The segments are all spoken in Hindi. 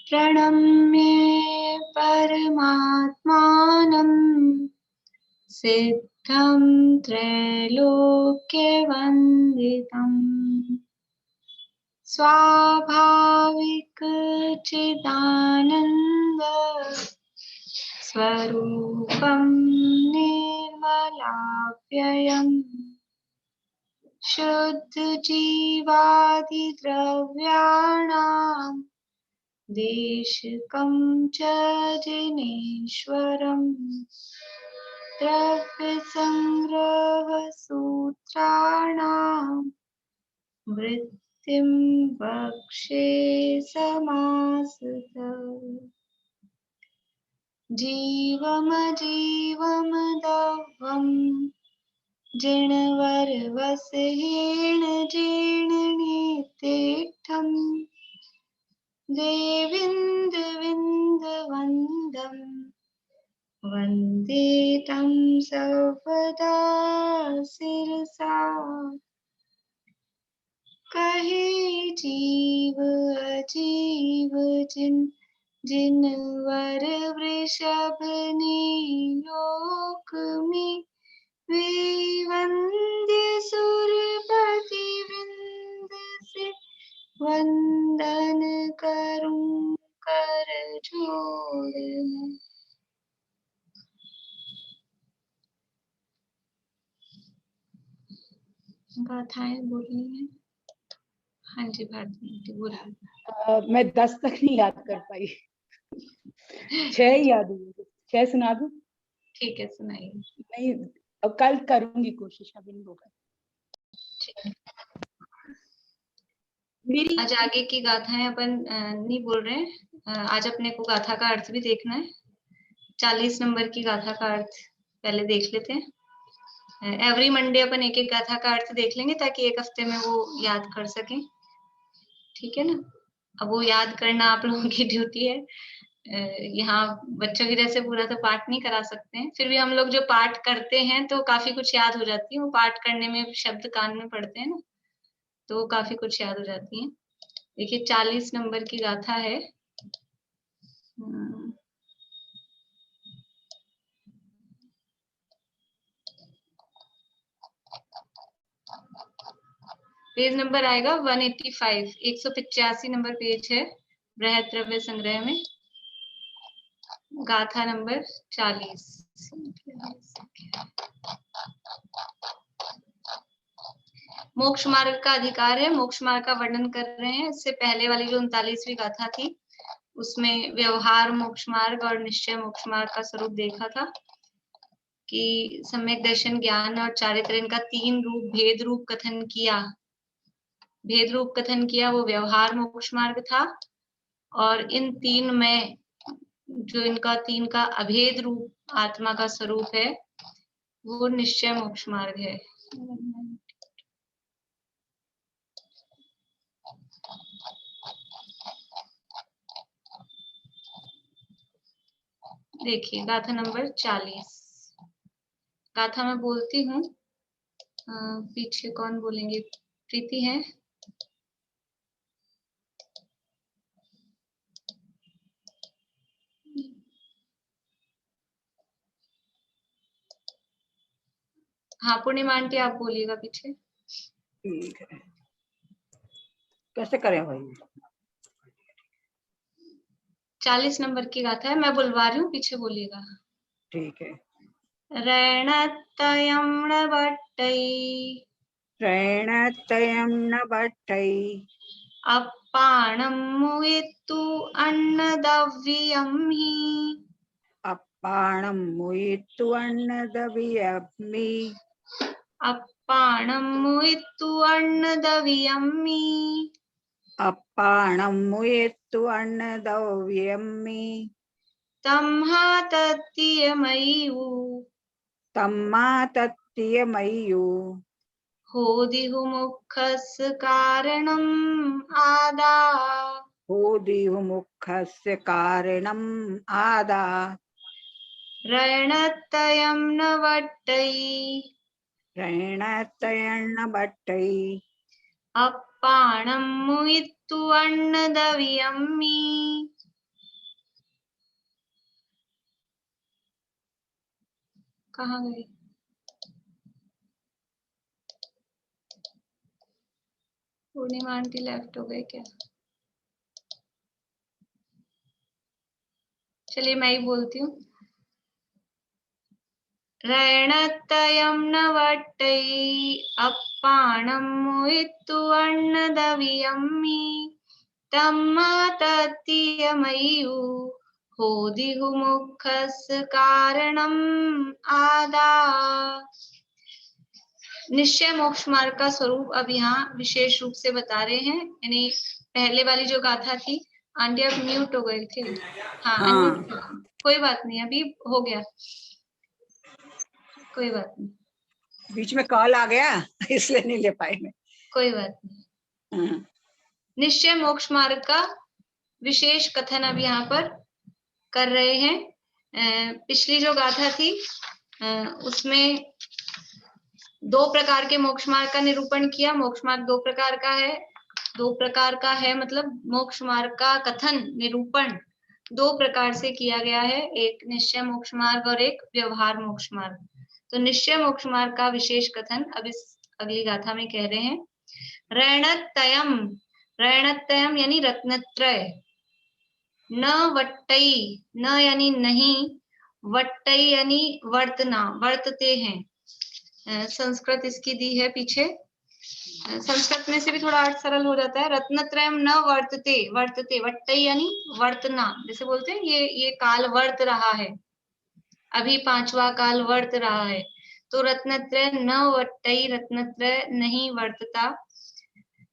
प्रणम्ये परमात्मानं सिद्धं त्रैलोक्यवन्दितम् स्वाभाविक चिदानन्द स्वरूपं निर्मलाप्ययम् शुद्ध जीवादिद्रव्याणां देशकं च जिनेश्वरम् द्रव्यसंग्रहसूत्राणां वृत्तिं वक्षे समासतः जीवमजीवमदव्यम् जिणवरवसहेण जीर्णनेतेष्ठम् देविन्दविन्दवन्दम् वन्दे तं सर्वदा शिरसा कहे जीव अजीव जिनवर वृषभ लोक में वे वंद्य सुरपति विंद से वंदन करूं कर जोड़। गाथाएं बोलनी है। हाँ जी भारती बोला। मैं 10 तक नहीं याद कर पाई। 6 याद हुई। 6 सुना दूं? ठीक है सुनाइए। नहीं अब कल करूंगी कोशिश, अभी नहीं होगा। आज आगे की गाथाएं अपन नहीं बोल रहे हैं। आज अपने को गाथा का अर्थ भी देखना है। 40 नंबर की गाथा का अर्थ पहले देख लेते हैं। एवरी मंडे अपन एक एक गाथा का अर्थ देख लेंगे ताकि एक हफ्ते में वो याद कर सकें। ठीक है ना। अब वो याद करना आप लोगों की ड्यूटी है। यहाँ बच्चों की जैसे पूरा तो पाठ नहीं करा सकते हैं, फिर भी हम लोग जो पाठ करते हैं तो काफी कुछ याद हो जाती है। वो पाठ करने में शब्द कान में पड़ते हैं ना, तो काफी कुछ याद हो जाती है। देखिए 40 नंबर की गाथा है। पेज नंबर आएगा 185, 185 नंबर पेज है बृहद्रव्य संग्रह में। गाथा नंबर 40। मोक्ष मार्ग का अधिकार है, मोक्ष मार्ग का वर्णन कर रहे हैं। इससे पहले वाली जो 39वीं गाथा थी उसमें व्यवहार मोक्ष मार्ग और निश्चय मोक्ष मार्ग का स्वरूप देखा था कि सम्यक दर्शन ज्ञान और चारित्र इनका 3 रूप भेद रूप कथन किया। भेद रूप कथन किया वो व्यवहार मोक्ष मार्ग था, और इन 3 में जो इनका 3 का अभेद रूप आत्मा का स्वरूप है वो निश्चय मोक्ष मार्ग है। देखिए गाथा नंबर 40। गाथा मैं बोलती हूँ, पीछे कौन बोलेंगे? प्रीति है। हाँ पूर्णिमा आंटी आप बोलिएगा पीछे। ठीक है, कैसे करें भाई? 40 नंबर की गाथा है, मैं बुलवा रही हूँ, पीछे बोलिएगा। ठीक है। रणतयं न भट्टै ऋणतयं न भट्टै अप्पाणं मुयित्तु अन्नदव्यं हि अप्पाणं मुयित्तु अन्नदव्यमि अप्पाणं मुयित्तु अन्नदव्यं हि अप्पाणं मुयित्तु अन्नदव्यमि तम्हा तत्तियमयु तम्मा तत्तियमयु होदिहु मुखस्य कारणम् आदा होदिहु मुखस्य कारणम् आदा रणतयं न भट्टै ऋणतयं न भट्टै अप्पाणं मुयित्तु अन्नदवियम्मि। कहाँ गए? पूर्णिमा आंटी लेफ्ट हो गए क्या? चलिए मैं ही बोलती हूँ। रणतयं न वट्टै अप्पाणं मुयित्तु अन्नदवियम्मि तम्मा तत्तियमयु होदिहु मुखस्य कारणम् आदा। निश्चय मोक्ष मार्ग का स्वरूप अब यहाँ विशेष रूप से बता रहे हैं। यानी पहले वाली जो गाथा थी, आंटी आप म्यूट हो गए थे। हाँ, अनम्यूट। कोई बात नहीं, अभी हो गया, कोई बात नहीं। बीच में कॉल आ गया इसलिए नहीं ले पाई मैं। कोई बात नहीं। निश्चय मोक्ष मार्ग का विशेष कथन अब यहाँ पर कर रहे हैं। पिछली जो गाथा थी उसमें दो प्रकार के मोक्ष मार्ग का निरूपण किया। मोक्ष मार्ग दो प्रकार का है, मतलब मोक्ष मार्ग का कथन निरूपण दो प्रकार से किया गया है, एक निश्चय मोक्ष मार्ग और एक व्यवहार मोक्ष मार्ग। तो निश्चय मोक्ष मार्ग का विशेष कथन अब इस अगली गाथा में कह रहे हैं। रणतयम, रणतयम यानी रत्नत्रय, न वट्टई, न यानी नहीं, वट्टई यानी वर्तना, वर्तते हैं। संस्कृत इसकी दी है पीछे, संस्कृत में से भी थोड़ा अर्थ सरल हो जाता है। रत्नत्रयम न वर्तते, वर्तते, वट्टई यानी वर्तना, जैसे बोलते हैं ये काल वर्त रहा है, अभी पांचवा काल वर्त रहा है। तो रत्नत्रय न वट्टई, रत्नत्रय नहीं वर्तता।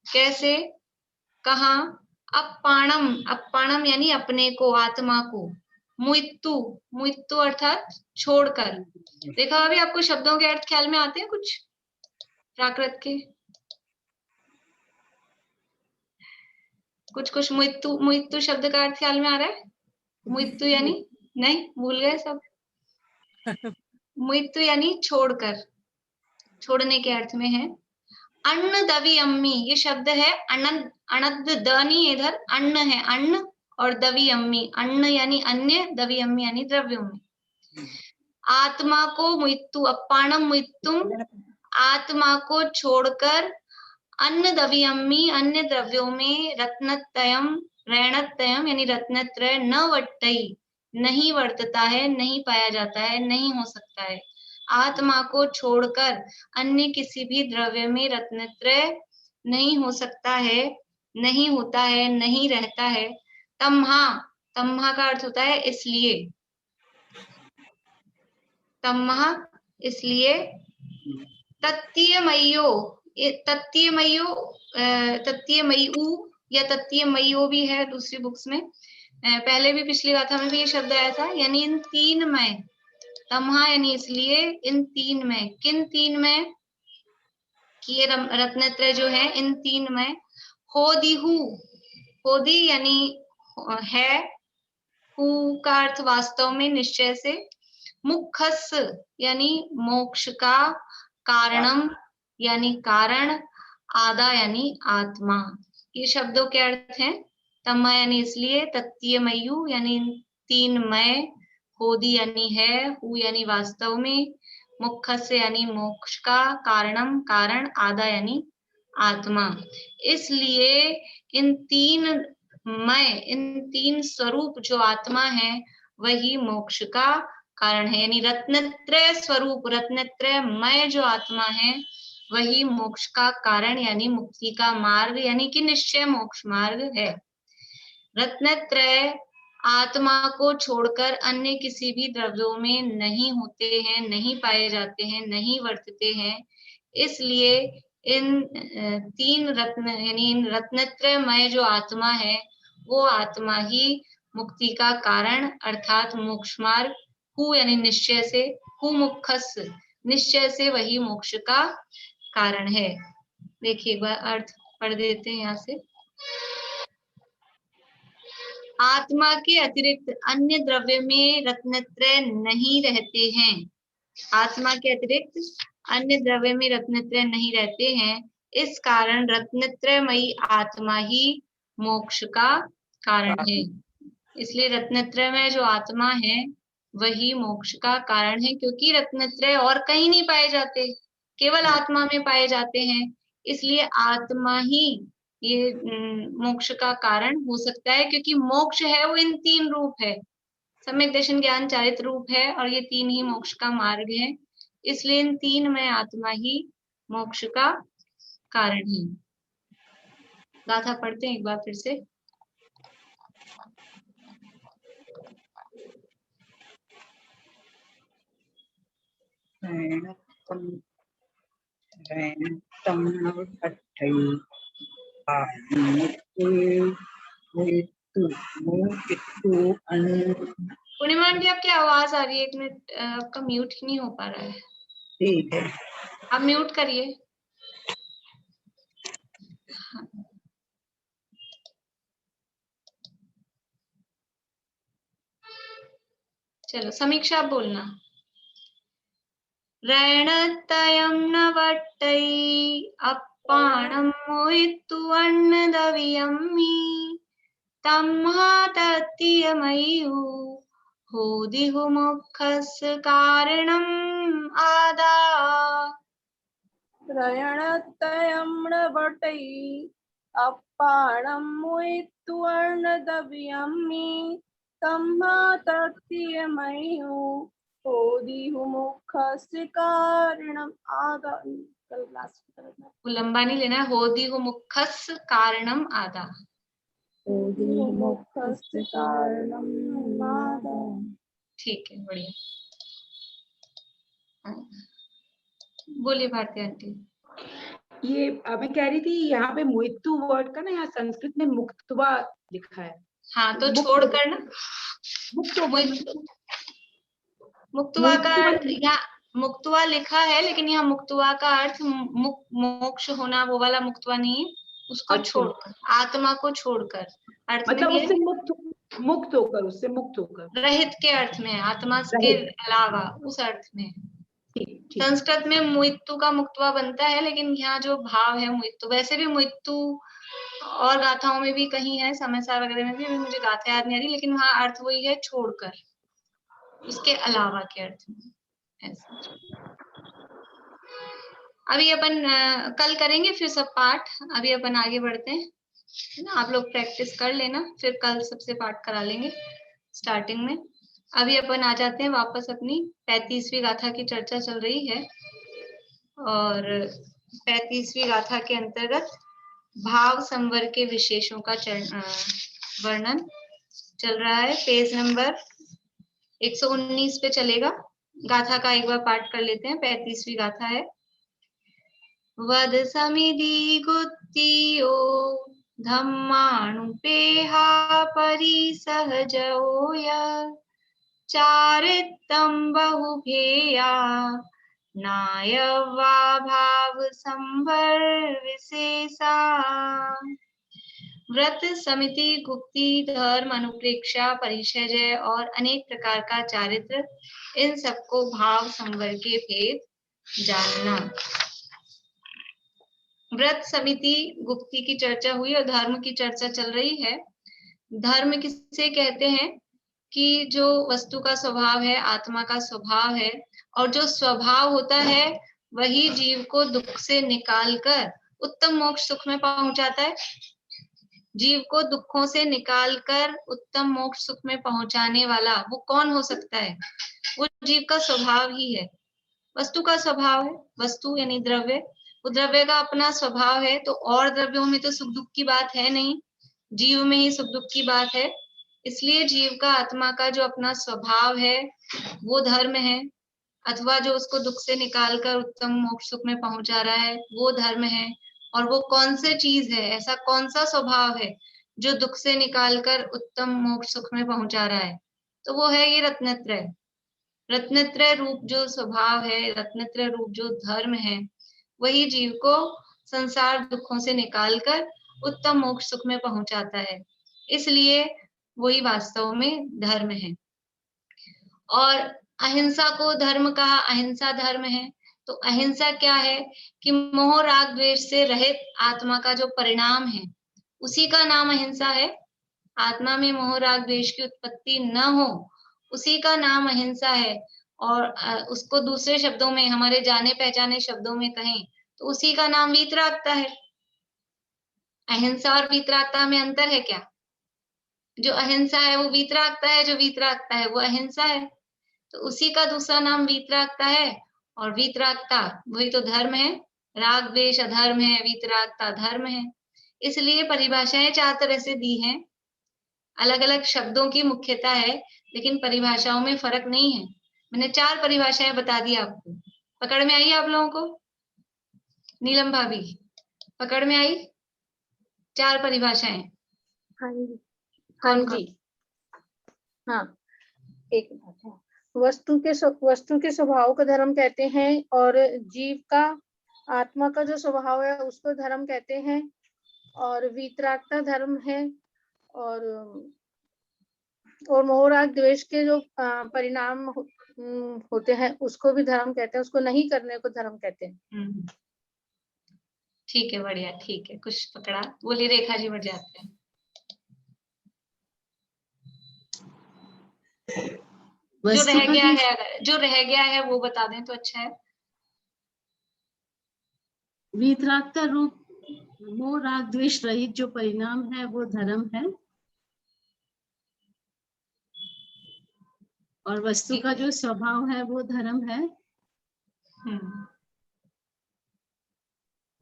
कैसे, कहाँ? अप्पाणम, अप्पाणम यानी अपने को, आत्मा को। मुइत्तु, मुइत्तु अर्थात छोड़कर। देखा अभी आपको शब्दों के अर्थ ख्याल में आते हैं कुछ प्राकृत के? कुछ मुइत्तु, मुइत्तु शब्द का अर्थ ख्याल में आ रहा है? मुइत्तु यानी नहीं, भूल गए सब। मुइत्तु यानी छोड़कर, छोड़ने के अर्थ में है। अन्न दवी अम्मी, ये शब्द है अनद, अनद द नहीं, इधर अन्न है, अन्न, और दवी अम्मी, अन्न यानी अन्य, दवी अम्मी यानी द्रव्यों में। आत्मा को मुइत्तु, अप्पाणम मुइत्तुम, आत्मा को छोड़कर, अन्न दवी अम्मी अन्य द्रव्यों में, रत्नत्रयम, रणत्रयम यानी रत्नत्रय, न वट्टई नहीं वर्तता है, नहीं पाया जाता है, नहीं हो सकता है। आत्मा को छोड़कर अन्य किसी भी द्रव्य में रत्नत्रय नहीं हो सकता है, नहीं होता है, नहीं रहता है। तम्हा, तम्हा का अर्थ होता है इसलिए, तम्हा इसलिए। तत्तीयमय्यो, तत्तीयमय्यो, तत्तीयमय्यू या तत्तीयमय्यो भी है दूसरी बुक्स में। पहले भी पिछली गाथा में भी ये शब्द आया था, यानी इन तीन में। तम्हा यानी इसलिए, इन तीन में, किन तीन में? कि ये रत्नत्रय जो है इन तीन में। होदिहु, होदी यानी है, हु का अर्थ वास्तव में, निश्चय से। मुखस यानी मोक्ष का, कारणम यानी कारण, आदा यानी आत्मा। ये शब्दों के अर्थ हैं। तम्मा यानी इसलिए, तत्तीयमयु यानी तीन मय, होदी यानी है, हु यानी वास्तव में, मुखस यानी मोक्ष का, कारणम कारण, आदा यानी आत्मा। इसलिए इन तीन मय, इन तीन स्वरूप जो आत्मा है वही मोक्ष का कारण है। यानी रत्नत्रय स्वरूप, रत्नत्रय मय जो आत्मा है वही मोक्ष का कारण यानी मुक्ति का मार्ग, यानी कि निश्चय मोक्ष मार्ग है। रत्नत्रय आत्मा को छोड़कर अन्य किसी भी द्रव्यों में नहीं होते हैं, नहीं पाए जाते हैं, नहीं वर्तते हैं। इसलिए इन तीन रत्न यानी इन रत्नत्रयमय जो आत्मा है वो आत्मा ही मुक्ति का कारण अर्थात मोक्ष मार्ग, हु यानी निश्चय से, हु मुखस निश्चय से वही मोक्ष का कारण है। देखिए एक बार अर्थ पढ़ देते हैं यहाँ से। आत्मा के अतिरिक्त अन्य द्रव्य में रत्नत्रय नहीं रहते हैं। आत्मा के अतिरिक्त अन्य द्रव्य में रत्नत्रय नहीं रहते हैं, इस कारण रत्नत्रयमयी आत्मा ही मोक्ष का कारण है। इसलिए रत्नत्रय में जो आत्मा है वही मोक्ष का कारण है, क्योंकि रत्नत्रय और कहीं नहीं पाए जाते, केवल आत्मा में पाए जाते हैं। इसलिए आत्मा ही ये मोक्ष का कारण हो सकता है, क्योंकि मोक्ष है वो इन तीन रूप है, सम्यक दर्शन ज्ञान चारित्र रूप है, और ये तीन ही मोक्ष का मार्ग है। इसलिए इन तीन में आत्मा ही मोक्ष का कारण है। गाथा पढ़ते हैं एक बार फिर से। पूर्णिमा आंटी आपकी आवाज आ रही है, एक मिनट, आपका म्यूट ही नहीं हो पा रहा है। ठीक है, आप म्यूट करिए। चलो समीक्षा आप बोलना। रणतयं न वट्टै अप्पाणं मोहितु अन्नदवियम्मि तम्हातत्यमयु होदिहु मुखस्य कारणम् आदा। त्रयणतयम्णवटै अप्पाणं मुयित्वर्णदव्यम्मि तम्मातत्यमयु होदिहुमुखस्य कारणम् आदा। वो लंबा नहीं लेना है, होदिहु मुखस्य कारणम् आदा। होदिहुमुखस्य कारणम् आदा। ठीक है, बढ़िया। बोलिए भारती आंटी। ये मैं कह रही थी यहाँ पे मुइत्तु वर्ड का ना, यहाँ संस्कृत में मुक्तवा लिखा है। हाँ तो मुक्त छोड़ कर ना, मुक्तवा का अर्थ यहाँ मुक्तवा लिखा है, लेकिन यहाँ मुक्तवा का अर्थ मोक्ष होना वो वाला मुक्तवा नहीं है, उसको छोड़कर, आत्मा को छोड़कर अर्थ मतलब में उससे मुक्त होकर, उससे मुक्त होकर, रहित के अर्थ में, आत्मा के अलावा उस अर्थ में। संस्कृत में मुइत्तु का मुक्तवा बनता है, लेकिन यहाँ जो भाव है मुइत्तु, वैसे भी मुइत्तु और गाथाओं में भी कहीं है, समयसार वगैरह में भी, मुझे गाथा याद नहीं आ रही, लेकिन वहाँ अर्थ वही है, छोड़कर, उसके अलावा के अर्थ में ऐसा। अभी अपन कल करेंगे फिर सब पाठ, अभी अपन आगे बढ़ते हैं, है ना। आप लोग प्रैक्टिस कर लेना, फिर कल सबसे पाठ करा लेंगे स्टार्टिंग में। अभी अपन आ जाते हैं वापस, अपनी 35वीं गाथा की चर्चा चल रही है, और 35वीं गाथा के अंतर्गत भाव संवर के विशेषों का वर्णन चल रहा है। पेज नंबर 119 पे चलेगा। गाथा का एक बार पाठ कर लेते हैं। 35वीं गाथा है। वद समिधि गुत्तियो धम्मानुपेहा परिसहजोय चारित्तं बहुभेया नायवा भाव संभर विशेषा। व्रत समिति गुप्ति धर्म अनुप्रेक्षा परिचय और अनेक प्रकार का चारित्र, इन सबको भाव संवर के भेद जानना। व्रत समिति गुप्ति की चर्चा हुई और धर्म की चर्चा चल रही है। धर्म किसे कहते हैं कि जो वस्तु का स्वभाव है, आत्मा का स्वभाव है, और जो स्वभाव होता है वही जीव को दुख से निकालकर उत्तम मोक्ष सुख में पहुंचाता है। जीव को दुखों से निकालकर उत्तम मोक्ष सुख में पहुंचाने वाला वो कौन हो सकता है? वो जीव का स्वभाव ही है। वस्तु का स्वभाव है, वस्तु यानी द्रव्य, वो द्रव्य का अपना स्वभाव है, तो और द्रव्यों में तो सुख दुख की बात है नहीं, जीव में ही सुख दुख की बात है। इसलिए जीव का, आत्मा का जो अपना स्वभाव है वो धर्म है, अथवा जो उसको दुख से निकालकर उत्तम मोक्ष सुख में पहुंचा रहा है वो धर्म है। और वो कौन सी चीज है, ऐसा कौन सा स्वभाव है जो दुख से निकालकर उत्तम मोक्ष सुख में पहुंचा रहा है? तो वो है ये रत्नत्रय। रत्नत्रय रूप जो स्वभाव है, रत्नत्रय रूप जो धर्म है, वही जीव को संसार दुखों से निकालकर उत्तम मोक्ष सुख में पहुंचाता है। इसलिए वही वास्तव में धर्म है। और अहिंसा को धर्म कहा, अहिंसा धर्म है, तो अहिंसा क्या है कि मोह राग द्वेष से रहित आत्मा का जो परिणाम है उसी का नाम अहिंसा है। आत्मा में मोह राग द्वेष की उत्पत्ति न हो उसी का नाम अहिंसा है। और उसको दूसरे शब्दों में, हमारे जाने पहचाने शब्दों में कहें तो उसी का नाम वीतरागता है। अहिंसा और वीतरागता में अंतर है क्या? जो अहिंसा है वो वीतरागता है, जो वीतरागता है वो अहिंसा है। तो उसी का दूसरा नाम वीतरागता है। और वीतरागता वही तो धर्म है। राग द्वेष अधर्म है, वीतरागता धर्म है। इसलिए परिभाषाएं 4 तरह से दी हैं। अलग अलग शब्दों की मुख्यता है लेकिन परिभाषाओं में फर्क नहीं है। मैंने 4 परिभाषाएं बता दी आपको। पकड़ में आई आप लोगों को? नीलम भाभी, पकड़ में आई 4 परिभाषाएं? हाँ जी। हाँ कौन कौन? जी। हाँ, एक बात है, वस्तु के स्वभाव को धर्म कहते हैं, और जीव का, आत्मा का जो स्वभाव है उसको धर्म कहते हैं, और वीतरागता धर्म है, और मोहराग द्वेष के जो परिणाम होते हैं उसको भी धर्म कहते हैं, उसको नहीं करने को धर्म कहते हैं। ठीक है, बढ़िया, ठीक है, कुछ पकड़ा। बोलिए रेखा जी, बढ़ जाते हैं। जो रह गया है वो बता दें तो अच्छा है। वीतरागता रूप मोह राग द्वेष रहित जो परिणाम है वो धर्म है, और वस्तु का जो स्वभाव है वो धर्म है।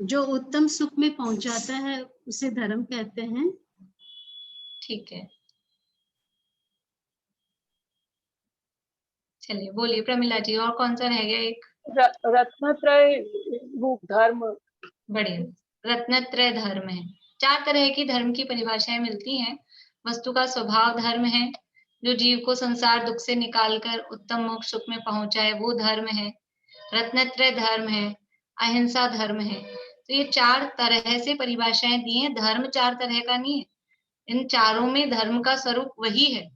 जो उत्तम सुख में पहुंचाता है उसे धर्म कहते हैं। ठीक है, चलिए बोलिए प्रमिला जी, और कौन सा रह गया एक? रत्नत्रय रूप धर्म। बढ़िया, रत्नत्रय धर्म है। 4 तरह की धर्म की परिभाषाएं मिलती हैं। वस्तु का स्वभाव धर्म है, जो जीव को संसार दुख से निकालकर उत्तम मोक्ष सुख में पहुंचाए वो धर्म है। रत्नत्रय धर्म है, अहिंसा धर्म है। तो ये 4 तरह से परिभाषाएं दी हैं। धर्म 4 तरह का नहीं है, इन चारों में धर्म का स्वरूप वही है।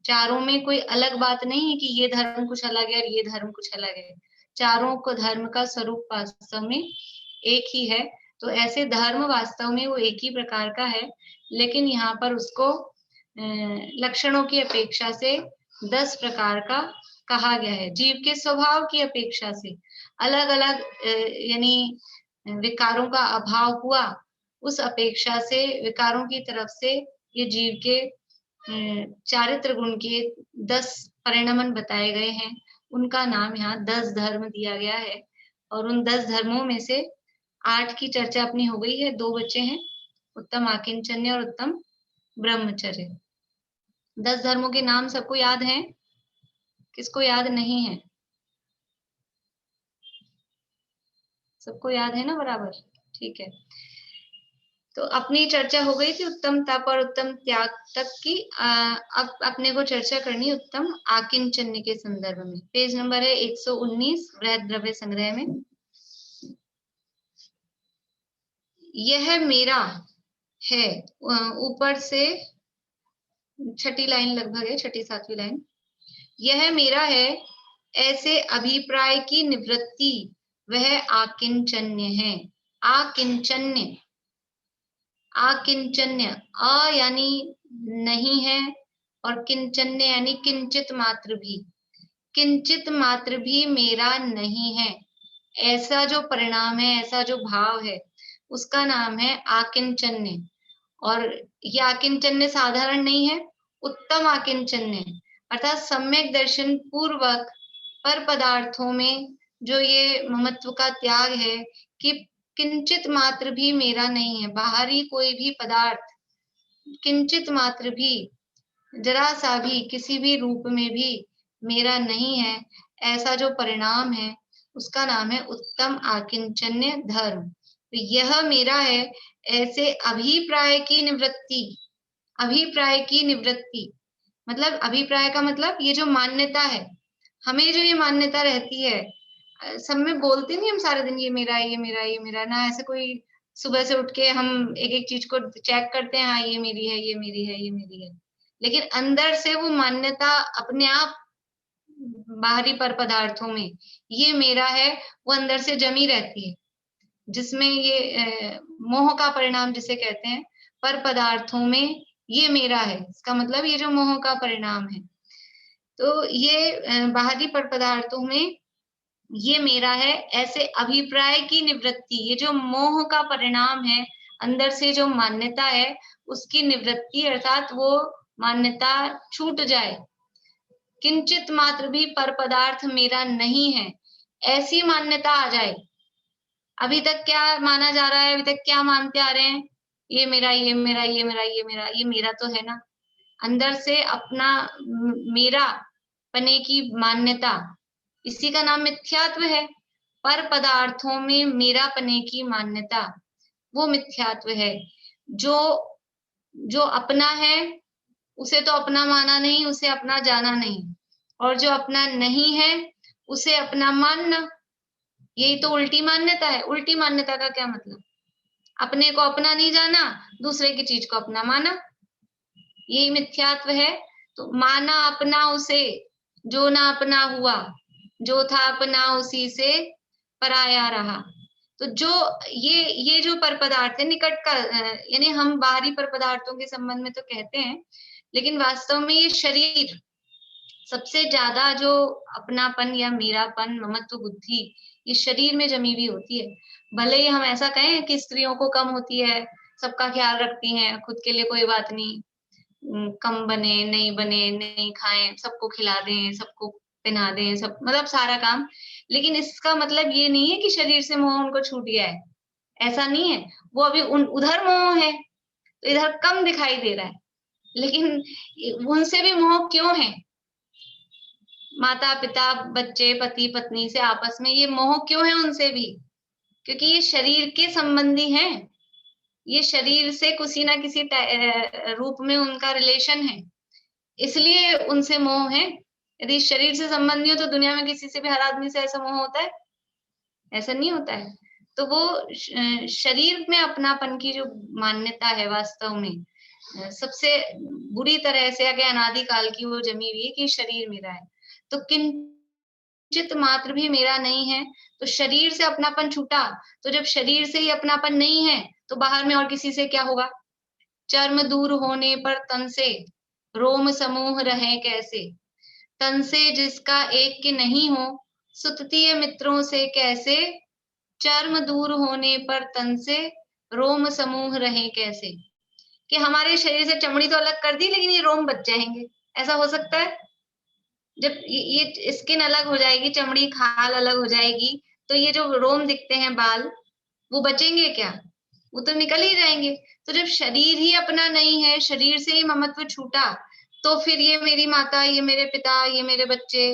चारों में कोई अलग बात नहीं है कि ये धर्म कुछ अलग है और ये धर्म कुछ अलग है। चारों को धर्म का स्वरूप वास्तव में एक ही है। तो ऐसे धर्म वास्तव में वो एक ही प्रकार का है, लेकिन यहाँ पर उसको लक्षणों की अपेक्षा से 10 प्रकार का कहा गया है। जीव के स्वभाव की अपेक्षा से अलग अलग यानी विकारों का अभाव हुआ, उस अपेक्षा से विकारों की तरफ से ये जीव के चारित्र गुण के 10 परिणमन बताए गए हैं। उनका नाम यहाँ 10 धर्म दिया गया है। और उन 10 धर्मों में से 8 की चर्चा अपनी हो गई है, 2 बचे हैं, उत्तम आकिंचन्य और उत्तम ब्रह्मचर्य। 10 धर्मों के नाम सबको याद हैं? किसको याद नहीं है? सबको याद है ना बराबर? ठीक है, तो अपनी चर्चा हो गई थी उत्तम तप और उत्तम त्याग तक की। अब अपने को चर्चा करनी उत्तम आकिंचन्य के संदर्भ में। पेज नंबर है 119 वृहद द्रव्य संग्रह में। यह मेरा है, ऊपर से 6ठी लाइन लगभग है, 6ठी 7वीं लाइन। यह मेरा है ऐसे अभिप्राय की निवृत्ति वह आकिंचन्य है। आकिंचन्य, आकिंचन्य, अ यानी नहीं है, और किंचन्य यानी किंचित मात्र भी। किंचित मात्र भी मेरा नहीं है, ऐसा जो परिणाम है, ऐसा जो भाव है, उसका नाम है आकिंचन्य। और यह आकिंचन्य साधारण नहीं है, उत्तम आकिंचन्य, अर्थात सम्यक दर्शन पूर्वक पर पदार्थों में जो ये ममत्व का त्याग है कि किंचित मात्र भी मेरा नहीं है। बाहरी कोई भी पदार्थ किंचित मात्र भी, जरा सा भी, किसी भी रूप में भी मेरा नहीं है, ऐसा जो परिणाम है उसका नाम है उत्तम आकिंचन्य धर्म। तो यह मेरा है ऐसे अभिप्राय की निवृत्ति। अभिप्राय की निवृत्ति मतलब, अभिप्राय का मतलब ये जो मान्यता है, हमें जो ये मान्यता रहती है, सब में बोलते नहीं हम सारे दिन ये मेरा है, ये मेरा है, ये मेरा ना। ऐसे कोई सुबह से उठ के हम एक एक चीज को चेक करते हैं, हाँ ये मेरी है, ये मेरी है, ये मेरी है, लेकिन अंदर से वो मान्यता अपने आप बाहरी पर पदार्थों में ये मेरा है, वो अंदर से जमी रहती है, जिसमें ये मोह का परिणाम जिसे कहते हैं, पर पदार्थों में ये मेरा है, इसका मतलब ये जो मोह का परिणाम है। तो ये बाहरी पर पदार्थों में ये मेरा है, ऐसे अभिप्राय की निवृत्ति, ये जो मोह का परिणाम है, अंदर से जो मान्यता है उसकी निवृत्ति, अर्थात वो मान्यता छूट जाए। किंचित मात्र भी पर पदार्थ मेरा नहीं है, ऐसी मान्यता आ जाए। अभी तक क्या माना जा रहा है, अभी तक क्या मानते आ रहे हैं, ये मेरा, ये मेरा, ये मेरा, ये मेरा, ये मेरा तो है ना। अंदर से अपना मेरा पने की मान्यता, इसी का नाम मिथ्यात्व है। पर पदार्थों में मेरा पने की मान्यता, वो मिथ्यात्व है। जो अपना है उसे तो अपना माना नहीं, उसे अपना जाना नहीं, और जो अपना नहीं है उसे अपना मानना, यही तो उल्टी मान्यता है। उल्टी मान्यता का क्या मतलब, अपने को अपना नहीं जाना, दूसरे की चीज को अपना माना, यही मिथ्यात्व है। तो माना अपना उसे, जो ना अपना हुआ, जो था अपना उसी से पराया रहा। तो जो ये जो पर पदार्थ है निकट का, यानी हम बाहरी पर पदार्थों के संबंध में तो कहते हैं, लेकिन वास्तव में ये शरीर सबसे ज्यादा जो अपनापन या मेरापन, ममत्व बुद्धि, ये शरीर में जमी हुई होती है। भले ही हम ऐसा कहें कि स्त्रियों को कम होती है, सबका ख्याल रखती हैं, खुद के लिए कोई बात नहीं, कम बने नहीं खाएं, सबको खिला दें, सबको पहना दें, सब मतलब सारा काम, लेकिन इसका मतलब ये नहीं है कि शरीर से मोह उनको छूट गया है, ऐसा नहीं है। वो अभी उधर मोह है, तो इधर कम दिखाई दे रहा है, लेकिन उनसे भी मोह क्यों है? माता पिता, बच्चे, पति पत्नी से आपस में ये मोह क्यों है उनसे भी? क्योंकि ये शरीर के संबंधी हैं, ये शरीर से किसी ना किसी रूप में उनका रिलेशन है, इसलिए उनसे मोह है। यदि शरीर से संबंधी हो तो दुनिया में किसी से भी, हर आदमी से ऐसा मोह होता है? ऐसा नहीं होता है। तो वो शरीर में अपनापन की जो मान्यता है, वास्तव में सबसे बुरी तरह से आगे अनादिकाल की वो जमी हुई है कि शरीर मेरा है। तो किंचित मात्र भी मेरा नहीं है, तो शरीर से अपनापन छूटा। तो जब शरीर से ही अपनापन नहीं है तो बाहर में और किसी से क्या होगा? चर्म दूर होने पर तन से रोम समूह रहे कैसे, तन से जिसका एक के नहीं हो, सुततीय मित्रों से कैसे, चर्म दूर होने पर तन से रोम समूह रहे कैसे। कि हमारे शरीर से चमड़ी तो अलग कर दी, लेकिन ये रोम बच जाएंगे, ऐसा हो सकता है? जब ये स्किन अलग हो जाएगी, चमड़ी खाल अलग हो जाएगी, तो ये जो रोम दिखते हैं, बाल, वो बचेंगे क्या? वो तो निकल ही जाएंगे। तो जब शरीर ही अपना नहीं है, शरीर से ही ममत्व छूटा, तो फिर ये मेरी माता, ये मेरे पिता, ये मेरे बच्चे,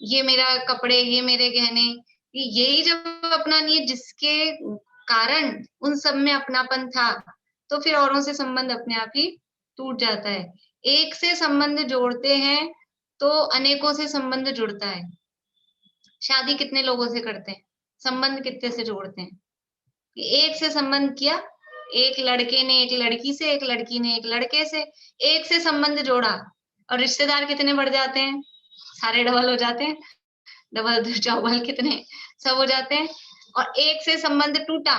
ये मेरा कपड़े, ये मेरे गहने, यही जब अपना नहीं है, जिसके कारण उन सब में अपनापन था, तो फिर औरों से संबंध अपने आप ही टूट जाता है। एक से संबंध जोड़ते हैं तो अनेकों से संबंध जुड़ता है। शादी कितने लोगों से करते हैं, संबंध कितने से जोड़ते हैं? एक से संबंध किया, एक लड़के ने एक लड़की से, एक लड़की ने एक लड़के से, एक से संबंध जोड़ा, और रिश्तेदार कितने बढ़ जाते हैं? सारे डबल हो जाते हैं, डबल चौबल कितने सब हो जाते हैं। और एक से संबंध टूटा,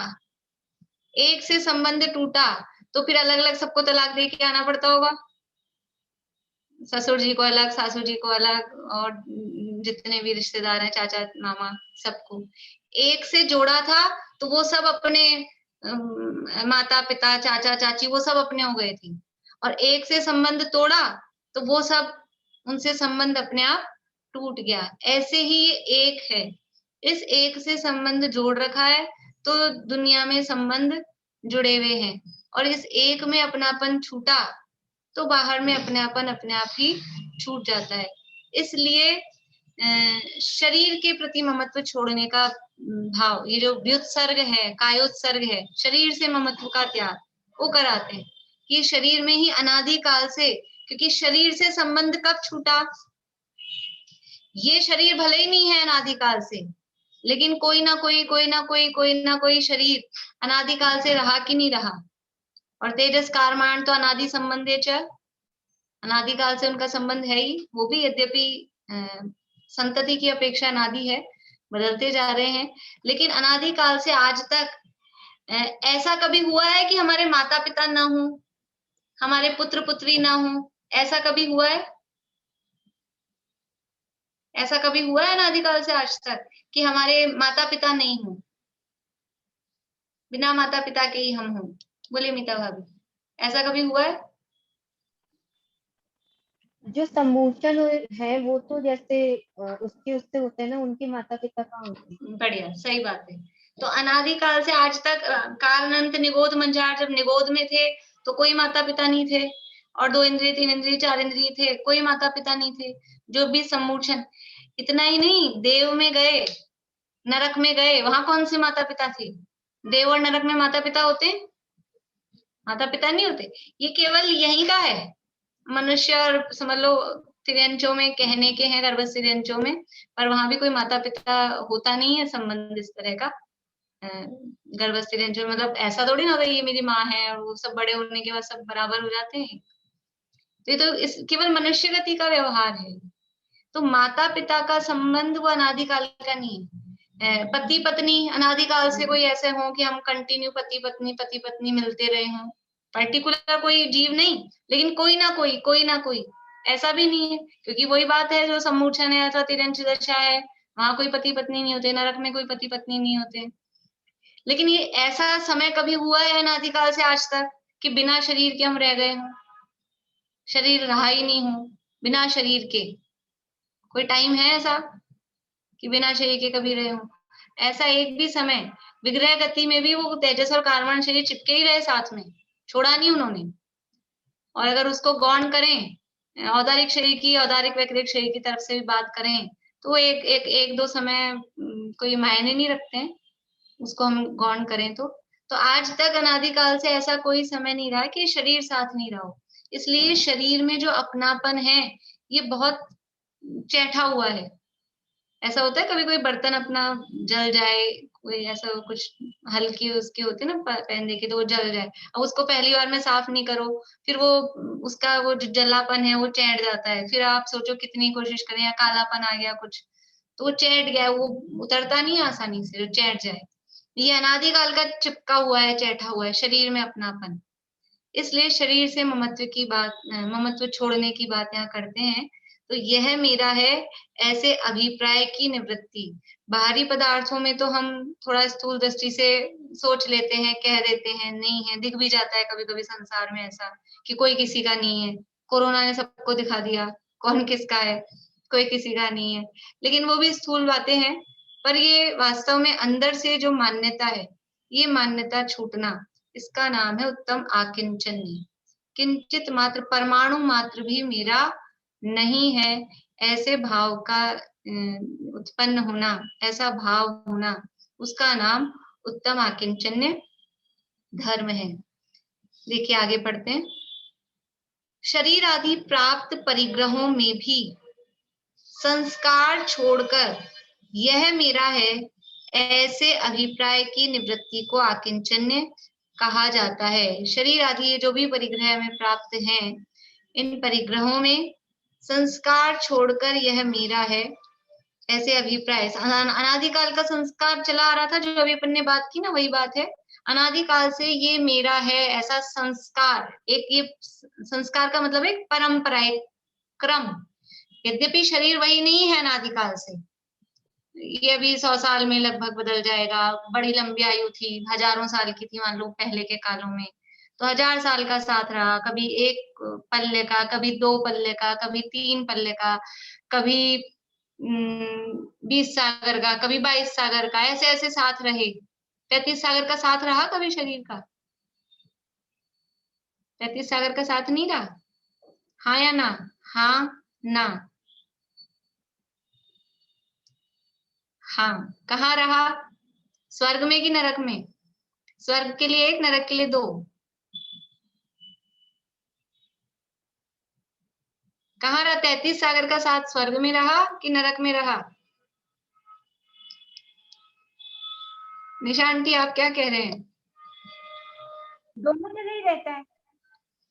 एक से संबंध टूटा तो फिर अलग अलग सबको तलाक दे के आना पड़ता होगा, ससुर जी को अलग, सासू जी को अलग, और जितने भी रिश्तेदार हैं, चाचा मामा, सबको। एक से जोड़ा था तो वो सब अपने माता पिता, चाचा चाची, वो सब अपने हो गए थे। और एक से संबंध तोड़ा तो वो सब, उनसे संबंध अपने आप टूट गया। ऐसे ही ये एक है, इस एक से संबंध जोड़ रखा है तो दुनिया में संबंध जुड़े हुए हैं, और इस एक में अपनापन छूटा तो बाहर में अपनापन अपने आप ही छूट जाता है। इसलिए शरीर के प्रति ममत्व छोड़ने का भाव, ये जो व्युत्सर्ग है, कायोत्सर्ग है, शरीर से ममत्व का त्याग, वो कराते हैं कि शरीर में ही अनादिकाल से, क्योंकि शरीर से संबंध कब छूटा? ये शरीर भले ही नहीं है अनादिकाल से, लेकिन कोई ना कोई शरीर अनादिकाल से रहा कि नहीं रहा। और तेजस कारमान तो अनादि संबंधे च, अनादिकाल से उनका संबंध है ही। वो भी यद्यपि संतति की अपेक्षा अनादि है, बदलते जा रहे हैं। लेकिन अनादि काल से आज तक ऐसा कभी हुआ है कि हमारे माता पिता ना हो, हमारे पुत्र पुत्री ना हो? ऐसा कभी हुआ है? ऐसा कभी हुआ है अनादिकाल से आज तक कि हमारे माता पिता नहीं हो, बिना माता पिता के ही हम हों? बोले मीता भाभी, ऐसा कभी हुआ है? जो सम्मोचन है वो तो जैसे उसके होते हैं ना, उनके माता पिता का होते हैं। बढ़िया, सही बात है। तो अनादिकाल से आज तक काल अनंत निगोद मंजार, जब निगोद में थे तो कोई माता पिता नहीं थे, और 2 इंद्रिय 3 इंद्रिय 4 इंद्रिय थे, कोई माता पिता नहीं थे। जो भी सम्मोचन, इतना ही नहीं, देव में गए, नरक में गए, वहां कौन से माता पिता थे? देव और नरक में माता पिता होते? माता पिता नहीं होते। ये केवल यहीं का है, मनुष्य और समझ लो तिर्यंचों में कहने के हैं, गर्भ तिर्यंचों में, पर वहां भी कोई माता पिता होता नहीं है संबंध इस तरह का। गर्भ तिर्यंचों मतलब ऐसा थोड़ी ना होता ये मेरी माँ है और वो सब बड़े होने के बाद सब बराबर हो जाते हैं। तो ये तो इस केवल मनुष्य गति का व्यवहार है। तो माता पिता का संबंध वो अनादिकाल का नहीं है। पति पत्नी अनादिकाल से कोई ऐसे हो कि हम कंटिन्यू पति पत्नी मिलते रहे हों, पर्टिकुलर कोई जीव नहीं, लेकिन कोई ना कोई ऐसा भी नहीं है, क्योंकि वही बात है जो सम्मोचन है अथवा तिर्यंच दशा है, वहां कोई पति पत्नी नहीं होते, नरक में कोई पति पत्नी नहीं होते। लेकिन ये ऐसा समय कभी हुआ है अनादिकाल से आज तक कि बिना शरीर के हम रह गए हों, शरीर रहा ही नहीं हो, बिना शरीर के? कोई टाइम है ऐसा कि बिना शरीर के कभी रहे हो? ऐसा एक भी समय, विग्रह गति में भी वो तेजस और कार्बन शरीर चिपके ही रहे साथ में, छोड़ा नहीं उन्होंने। और अगर उसको गौण करें औदारिक शरीर की, औदारिक वैकृतिक शरीर की तरफ से भी बात करें, तो एक दो समय कोई मायने नहीं रखते हैं, उसको हम गौण करें तो आज तक अनादिकाल से ऐसा कोई समय नहीं रहा कि शरीर साथ नहीं रहा हो। इसलिए शरीर में जो अपनापन है ये बहुत चैठा हुआ है। ऐसा होता है कभी कोई बर्तन अपना जल जाए, कोई ऐसा कुछ हल्की उसके होते ना पहन देखे तो वो जल जाए, अब उसको पहली बार में साफ नहीं करो, फिर वो उसका वो जो जलापन है वो चैट जाता है। फिर आप सोचो कितनी कोशिश करें या कालापन आ गया कुछ तो वो चैट गया, वो उतरता नहीं आसानी से, जो चैट जाए। ये अनादिकाल का चिपका हुआ है, चैठा हुआ है शरीर में अपनापन। इसलिए शरीर से ममत्व की बात, ममत्व छोड़ने की बात यहाँ करते हैं। तो यह मेरा है, ऐसे अभिप्राय की निवृत्ति। बाहरी पदार्थों में तो हम थोड़ा स्थूल दृष्टि से सोच लेते हैं, कह देते हैं नहीं है, दिख भी जाता है कभी कभी संसार में ऐसा कि कोई किसी का नहीं है। कोरोना ने सबको दिखा दिया कौन किसका है, कोई किसी का नहीं है। लेकिन वो भी स्थूल बातें हैं, पर ये वास्तव में अंदर से जो मान्यता है, ये मान्यता छूटना, इसका नाम है उत्तम आकिंचन्य। किंचित मात्र, परमाणु मात्र भी मेरा नहीं है, ऐसे भाव का उत्पन्न होना, ऐसा भाव होना, उसका नाम उत्तम आकिंचन्य धर्म है। देखिए आगे पढ़ते हैं। शरीर आदि प्राप्त परिग्रहों में भी संस्कार छोड़कर यह मेरा है, ऐसे अभिप्राय की निवृत्ति को आकिंचन्य कहा जाता है। शरीर आदि ये जो भी परिग्रह में प्राप्त हैं, इन परिग्रहों में संस्कार छोड़कर यह मेरा है, ऐसे अभिप्राय। अनादिकाल का संस्कार चला आ रहा था, जो अभी अपन ने बात की ना, वही बात है। अनादिकाल से ये मेरा है ऐसा संस्कार, एक ये संस्कार का मतलब एक परंपरा, एक क्रम। यद्यपि शरीर वही नहीं है अनादिकाल से, ये अभी 100 साल में लगभग बदल जाएगा। बड़ी लंबी आयु थी, हजारों साल की थी मान लो पहले के कालों में, तो 1000 साल का साथ रहा, कभी 1 पल्ले का, कभी 2 पल्ले का, कभी 3 पल्ले का, कभी 20 सागर का, कभी 22 सागर का, ऐसे ऐसे साथ रहे। 33 सागर का साथ रहा कभी शरीर का? 33 सागर का साथ नहीं रहा? हाँ या ना? हाँ ना? हाँ। कहाँ रहा? स्वर्ग में कि नरक में? स्वर्ग के लिए 1, नरक के लिए 2। कहाँ रहा? 33 सागर का साथ स्वर्ग में रहा कि नरक में रहा? निशा आंटी आप क्या कह रहे हैं? दोनों जगह ही रहता है।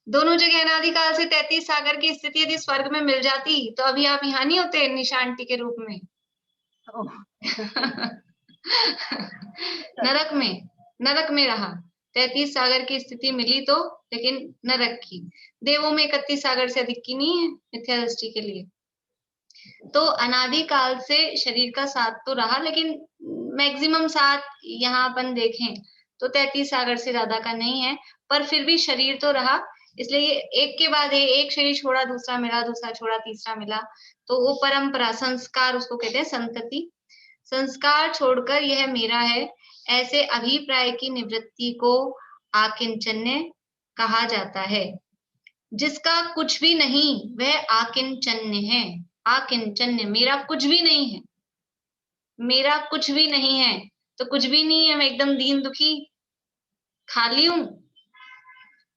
दोनों जगह अनादिकाल से 33 सागर की स्थिति यदि स्वर्ग में मिल जाती तो अभी आप यहाँ नहीं होते निशा आंटी के रूप में। नरक में रहा, 33 सागर की स्थिति मिली तो, लेकिन नरक की। देवों में 31 सागर से अधिक की नहीं है मिथ्या दृष्टि के लिए। तो अनादिकाल से शरीर का साथ तो रहा, लेकिन मैक्सिमम साथ यहाँ अपन देखें तो 33 सागर से ज्यादा का नहीं है, पर फिर भी शरीर तो रहा। इसलिए एक के बाद एक शरीर छोड़ा, दूसरा मिला, दूसरा छोड़ा, तीसरा मिला, तो वो परंपरा, संस्कार उसको कहते हैं, संतति। संस्कार छोड़कर यह मेरा है, ऐसे अभिप्राय की निवृत्ति को आकिंचन्य कहा जाता है। जिसका कुछ भी नहीं वह आकिंचन्य है। आकिंचन्य, मेरा कुछ भी नहीं है, मेरा कुछ भी नहीं है। तो कुछ भी नहीं है, मैं एकदम दीन दुखी खाली हूं,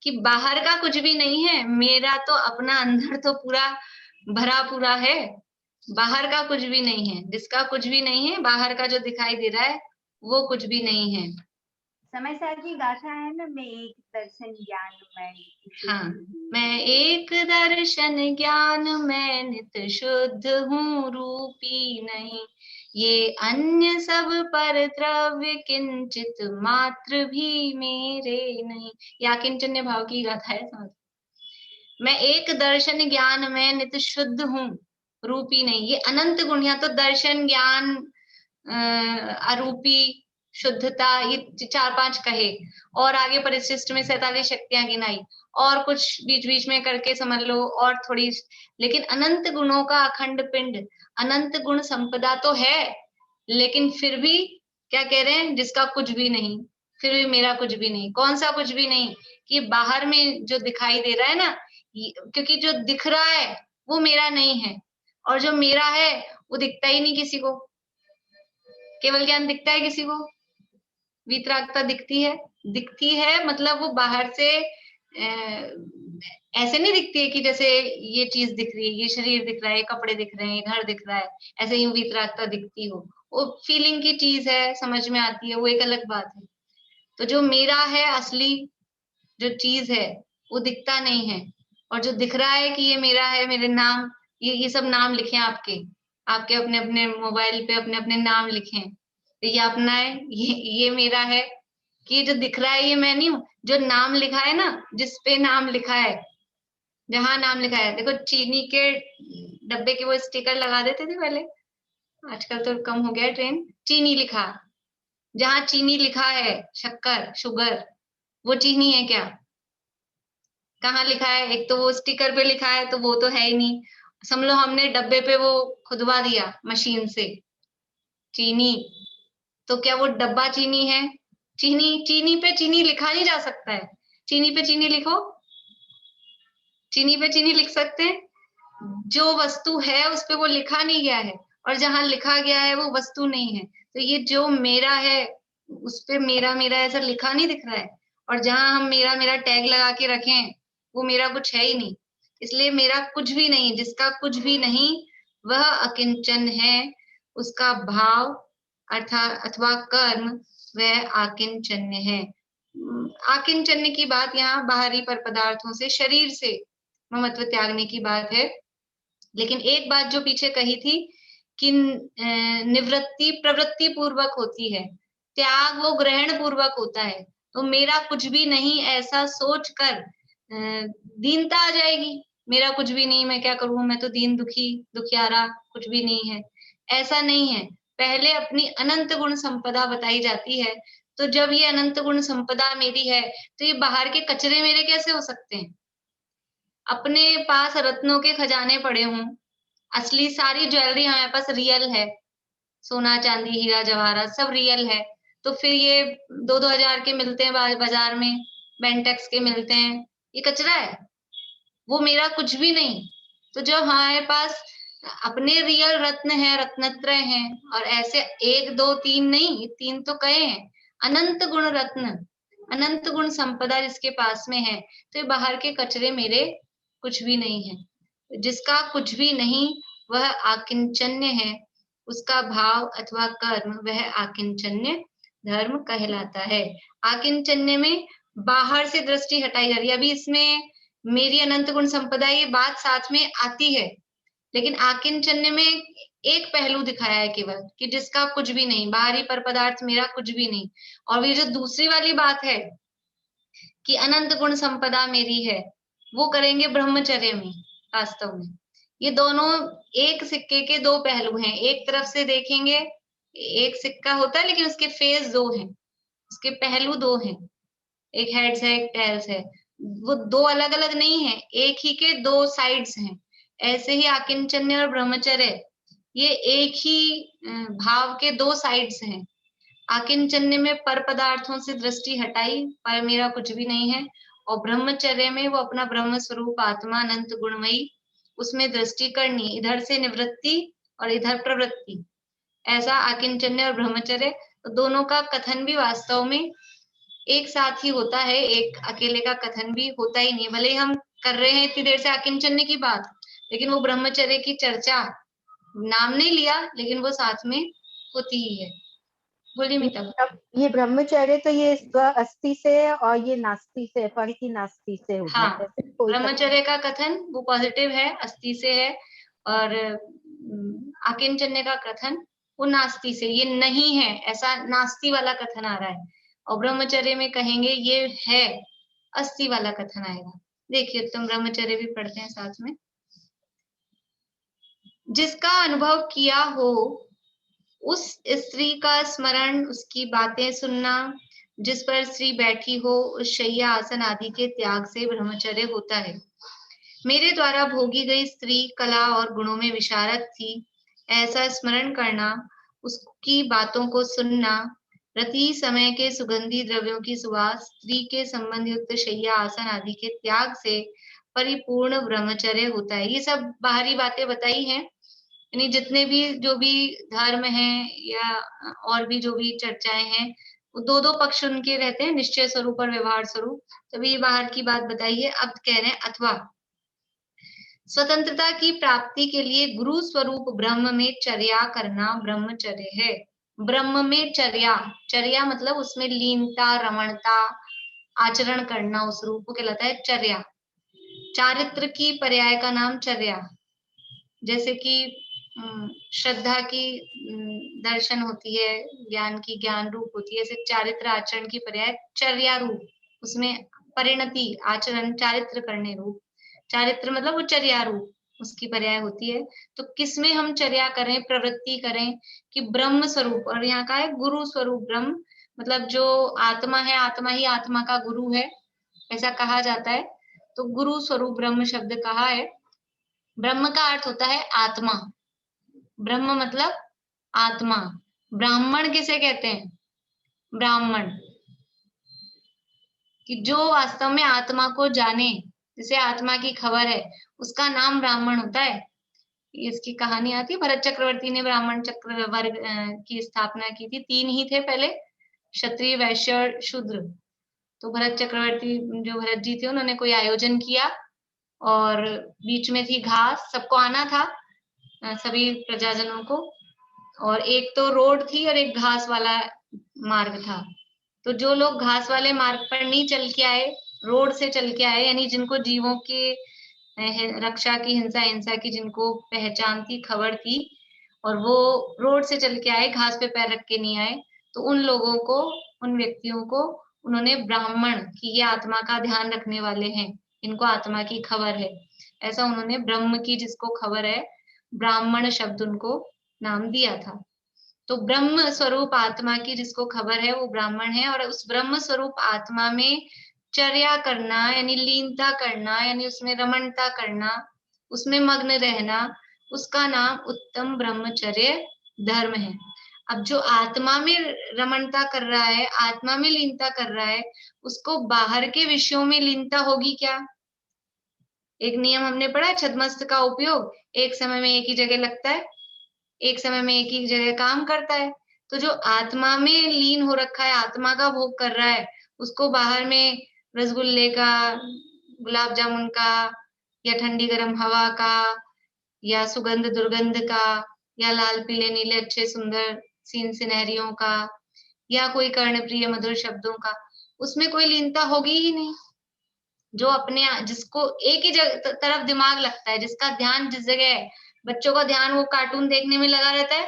कि बाहर का कुछ भी नहीं है, मेरा तो अपना अंदर तो पूरा भरा पूरा है, बाहर का कुछ भी नहीं है। जिसका कुछ भी नहीं है, बाहर का जो दिखाई दे रहा है वो कुछ भी नहीं है। समय सार की गाथा है ना, मैं एक दर्शन ज्ञान मैं। हाँ, मैं एक दर्शन ज्ञान मैं नित शुद्ध हूँ, रूपी नहीं ये अन्य सब पर द्रव्य, किंचित मात्र भी मेरे नहीं। या किंचन्य भाव की गाथा है, समझ। मैं एक दर्शन ज्ञान में नित शुद्ध हूँ, रूपी नहीं। ये अनंत गुण, या तो दर्शन, ज्ञान, अरूपी, शुद्धता, ये 4-5 कहे, और आगे परिशिष्ट में 47 शक्तियां गिनाई, और कुछ बीच बीच में करके समझ लो, और थोड़ी। लेकिन अनंत गुणों का अखंड पिंड, अनंत गुण संपदा तो है, लेकिन फिर भी क्या कह रहे हैं, जिसका कुछ भी नहीं, फिर भी मेरा कुछ भी नहीं। कौन सा कुछ भी नहीं? कि बाहर में जो दिखाई दे रहा है ना, क्योंकि जो दिख रहा है वो मेरा नहीं है, और जो मेरा है वो दिखता ही नहीं किसी को। केवल ज्ञान दिखता है किसी को, वीतरागता दिखती है मतलब वो बाहर से ऐसे नहीं दिखती है कि जैसे ये चीज दिख रही है, ये शरीर दिख रहा है, ये कपड़े दिख रहे हैं, ये घर दिख रहा है, ऐसे ही वीतरागता दिखती हो। वो फीलिंग की चीज है, समझ में आती है, वो एक अलग बात है। तो जो मेरा है, असली जो चीज है, वो दिखता नहीं है। और जो दिख रहा है कि ये मेरा है, मेरे नाम, ये सब नाम लिखे आपके अपने अपने मोबाइल पे अपने अपने नाम लिखे, तो ये अपना है, ये मेरा है। कि ये जो दिख रहा है ये मैं नहीं हूँ। जो नाम लिखा है ना, जिस पे नाम लिखा है, जहां नाम लिखा है, देखो चीनी के डब्बे के वो स्टिकर लगा देते थे पहले, आजकल तो कम हो गया ट्रेंड। चीनी लिखा, जहां चीनी लिखा है, शक्कर, शुगर, वो चीनी है क्या? कहाँ लिखा है? एक तो वो स्टिकर पे लिखा है, तो वो तो है ही नहीं। समझ लो हमने डब्बे पे वो खुदवा दिया मशीन से चीनी, तो क्या वो डब्बा चीनी है? चीनी पे चीनी लिखा नहीं जा सकता है। चीनी पे चीनी लिखो, चीनी पे चीनी लिख सकते हैं? जो वस्तु है उस पे वो लिखा नहीं गया है, और जहां लिखा गया है वो वस्तु नहीं है। तो ये जो मेरा है, उस पे मेरा मेरा ऐसा लिखा नहीं दिख रहा है, और जहां हम मेरा मेरा टैग लगा के रखें, वो मेरा कुछ है ही नहीं। इसलिए मेरा कुछ भी नहीं, जिसका कुछ भी नहीं वह अकिंचन है, उसका भाव अर्थात अथवा कर्म वह आकिंचन्य है। आकिंचन्य की बात यहाँ बाहरी पर पदार्थों से, शरीर से ममत्व त्यागने की बात है। लेकिन एक बात जो पीछे कही थी कि निवृत्ति प्रवृत्ति पूर्वक होती है, त्याग वो ग्रहण पूर्वक होता है। तो मेरा कुछ भी नहीं ऐसा सोचकर दीनता आ जाएगी। मेरा कुछ भी नहीं, मैं क्या करूं, मैं तो दीन दुखी दुखियारा, कुछ भी नहीं है, ऐसा नहीं है। पहले अपनी अनंत गुण संपदा बताई जाती है। तो जब ये अनंत गुण संपदा मेरी है, तो ये बाहर के कचरे मेरे कैसे हो सकते हैं? अपने पास रत्नों के खजाने पड़े हों, असली सारी ज्वेलरी हमारे पास रियल है, सोना चांदी हीरा जवाहरात सब रियल है, तो फिर ये 2-2 हजार के मिलते हैं बाजार में, बेंटेक्स के मिलते हैं, ये कचरा है, वो मेरा कुछ भी नहीं। तो जब हमारे पास अपने रियल रत्न है, रत्नत्रय हैं, और ऐसे 1 2 3 नहीं, 3 तो कहे हैं, अनंत गुण रत्न, अनंत गुण संपदा जिसके पास में है, तो ये बाहर के कचरे मेरे कुछ भी नहीं है। जिसका कुछ भी नहीं वह आकिंचन्य है, उसका भाव अथवा कर्म वह आकिंचन्य धर्म कहलाता है। आकिंचन्य में बाहर से दृष्टि हटाई जा रही है। अभी इसमें मेरी अनंत गुण संपदा, ये बात साथ में आती है, लेकिन आकिंचन्य में एक पहलू दिखाया है केवल कि जिसका कुछ भी नहीं, बाहरी पर पदार्थ मेरा कुछ भी नहीं। और ये जो दूसरी वाली बात है कि अनंत गुण संपदा मेरी है, वो करेंगे ब्रह्मचर्य में। वास्तव में ये दोनों एक सिक्के के दो पहलू हैं। एक तरफ से देखेंगे, एक सिक्का होता है लेकिन उसके फेस दो हैं, उसके पहलू दो हैं, एक हेड्स है एक टेल्स है, वो दो अलग अलग नहीं है, एक ही के दो साइड्स हैं। ऐसे ही आकिंचन्य और ब्रह्मचर्य ये एक ही भाव के दो साइड्स हैं। आकिंचन्य में पर पदार्थों से दृष्टि हटाई, पर मेरा कुछ भी नहीं है, और ब्रह्मचर्य में वो अपना ब्रह्म स्वरूप आत्मा अनंत गुणमयी, उसमें दृष्टि करनी, इधर से निवृत्ति और इधर प्रवृत्ति, ऐसा आकिंचन्य और ब्रह्मचर्य। तो दोनों का कथन भी वास्तव में एक साथ ही होता है, एक अकेले का कथन भी होता ही नहीं। भले हम कर रहे हैं इतनी देर से आकिंचन्य की बात, लेकिन वो ब्रह्मचर्य की चर्चा नाम नहीं लिया, लेकिन वो साथ में होती ही है। बोलिए मीता। अब ये ब्रह्मचर्य तो ये स्व अस्थि से है और ये नास्ति से, पर की नास्ति से हो गया। हाँ, ऐसे कोई ब्रह्मचर्य का कथन वो पॉजिटिव है, अस्थि से है, और आकिंचन्य का कथन वो नास्ति से, ये नहीं है, ऐसा नास्ति वाला कथन आ रहा है। और ब्रह्मचर्य में कहेंगे ये है, अस्थि वाला कथन आएगा। देखिए, तुम ब्रह्मचर्य भी पढ़ते हैं साथ में। जिसका अनुभव किया हो उस स्त्री का स्मरण, उसकी बातें सुनना, जिस पर स्त्री बैठी हो उस शैया आसन आदि के त्याग से ब्रह्मचर्य होता है। मेरे द्वारा भोगी गई स्त्री कला और गुणों में विशारद थी, ऐसा स्मरण करना, उसकी बातों को सुनना, प्रति समय के सुगंधी द्रव्यों की सुवास, स्त्री के संबंध युक्त शैया आसन आदि के त्याग से परिपूर्ण ब्रह्मचर्य होता है। ये सब बाहरी बातें बताई हैं, यानी जितने भी जो भी धर्म हैं या और भी जो भी चर्चाएं हैं, वो दो दो पक्ष उनके रहते हैं, निश्चय स्वरूप और व्यवहार स्वरूप। तभी बाहर की बात बताई है। अब कह रहे हैं अथवा स्वतंत्रता की प्राप्ति के लिए गुरु स्वरूप ब्रह्म में चर्या करना ब्रह्मचर्य है। ब्रह्म में चर्या, चर्या मतलब उसमें लीनता, रमणता, आचरण करना, उस रूप को कहलाता है चर्या। चारित्र की पर्याय का नाम चर्या। जैसे कि श्रद्धा की दर्शन होती है, ज्ञान की ज्ञान रूप होती है, ऐसे चारित्र आचरण की पर्याय चर्या रूप, उसमें परिणति, आचरण, चारित्र करने रूप, चारित्र मतलब वो चर्या रूप, उसकी पर्याय होती है। तो किसमें हम चर्या करें, प्रवृत्ति करें कि ब्रह्म स्वरूप, और यहाँ का है गुरु स्वरूप ब्रह्म, मतलब जो आत्मा है, आत्मा ही आत्मा का गुरु है, ऐसा कहा जाता है। तो गुरु स्वरूप ब्रह्म शब्द कहा है। ब्रह्म का अर्थ होता है आत्मा, ब्रह्म मतलब आत्मा। ब्राह्मण किसे कहते हैं? ब्राह्मण, कि जो वास्तव में आत्मा को जाने, जिसे आत्मा की खबर है, उसका नाम ब्राह्मण होता है। इसकी कहानी आती है, भरत चक्रवर्ती ने ब्राह्मण चक्र वर्ग की स्थापना की थी। 3 ही थे पहले, क्षत्रिय, वैश्य और शूद्र। तो भरत चक्रवर्ती, जो भरत जी थे, उन्होंने कोई आयोजन किया और बीच में थी घास, सबको आना था, सभी प्रजाजनों को, और एक तो रोड थी और एक घास वाला मार्ग था। तो जो लोग घास वाले मार्ग पर नहीं चल के आए, रोड से चल के आए, यानी जिनको जीवों की रक्षा की, हिंसा की जिनको पहचान थी, खबर थी, और वो रोड से चल के आए, घास पे पैर रख के नहीं आए, तो उन लोगों को, उन व्यक्तियों को उन्होंने ब्राह्मण, कि ये आत्मा का ध्यान रखने वाले हैं, इनको आत्मा की खबर है, ऐसा उन्होंने ब्रह्म की जिसको खबर है, ब्राह्मण शब्द उनको नाम दिया था। तो ब्रह्म स्वरूप आत्मा की जिसको खबर है वो ब्राह्मण है। और उस ब्रह्म स्वरूप आत्मा में चर्या करना, यानी लीनता करना, यानी उसमें रमणता करना, उसमें मग्न रहना, उसका नाम उत्तम ब्रह्मचर्य धर्म है। अब जो आत्मा में रमणता कर रहा है, आत्मा में लीनता कर रहा है, उसको बाहर के विषयों में लीनता होगी क्या? एक नियम हमने पढ़ा, छद्मस्त का उपयोग एक समय में एक ही जगह लगता है, एक समय में एक ही जगह काम करता है। तो जो आत्मा में लीन हो रखा है, आत्मा का भोग कर रहा है, उसको बाहर में रसगुल्ले का, गुलाब जामुन का, या ठंडी गर्म हवा का, या सुगंध दुर्गंध का, या लाल पीले नीले अच्छे सुंदर सीन सिनेरियों का, या कोई कर्णप्रिय मधुर शब्दों का, उसमें कोई लीनता होगी ही नहीं। जो अपने जिसको एक ही तरफ दिमाग लगता है, जिसका ध्यान जिस जगह है, बच्चों का ध्यान वो कार्टून देखने में लगा रहता है,